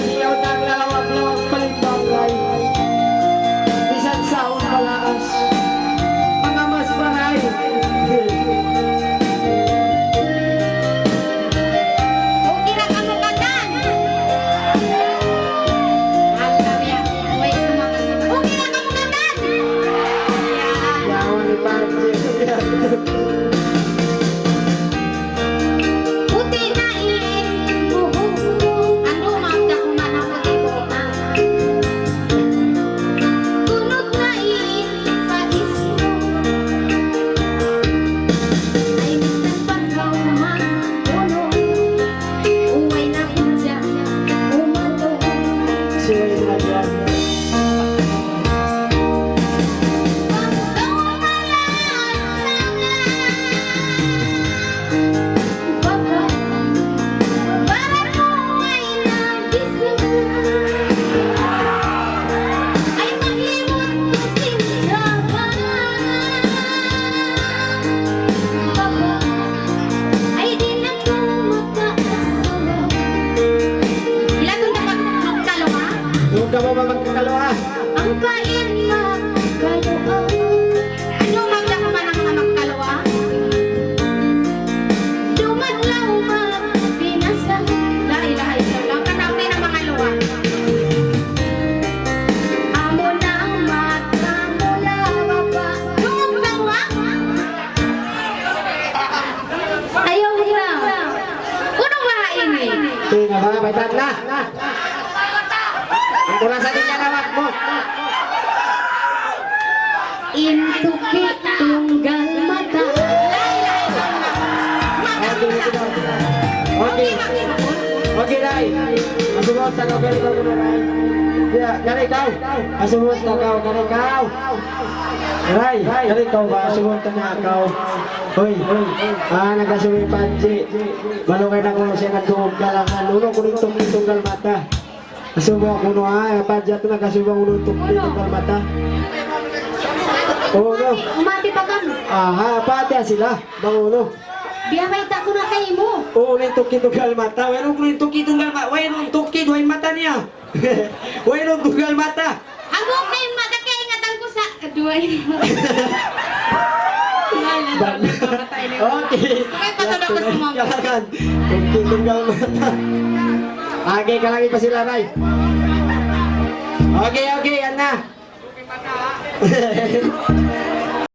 siyaw ng lawak-lawak palimbangay. Isang saon palaas. Mga mas bahay. Okay na ka magandang. Alam ya, may sumakas. Okay na ka magandang. Yawan ni Panji. Buti na ano magda ko man ang pag-ibuka. Tunog na pais mo. Ay minsan pagkauman, uno. Uway na ko dyan, umato. Suway na dyan. Huwag ka ba magkakalawa? Ang kain magkalawa. Ano magdakaman ang mga magkalawa? Dumadlaw magbinasa. La ilaha illallah. Katabi ng mga luwa. Amo na ang mata mula baba. Dumaglawa? Ayaw na. Unong mahain eh? Tingnan ba, may tatla. Ang kurasa din niya lawak mo. Intuki tunggal mata. Okay. Okay, Ray. Masumot na kau, kaya ikaw muna, Ray. Kaya ikaw. Masumot na kau, kaya ikaw. Ray, kaya ikaw ba? Masumot na ikaw. Hoy, nagkasumi Panji. Malungay na kung siya nagtuog ka lang. Uno, kuning tunggal mata. Masumot ko no, Panji ito nagkasubang uno tunggal mata. Uno. Umati pa kami. Aha, pati sila. Banguno. Biya ta ko na kay mo. Oo, na yung tuki-tugal mata. Wainong kung yung tuki-tugal mata. Wainong tuki, duhay mata niya. Wainong tugal mata. Hanggang kay mata kay ingatan ko sa kaduay. Okay. Kaya patulog ko sa mga. Kailangan. Tuki-tugal mata. Okay, kalagi pa sila, Ray. Okay, yan na.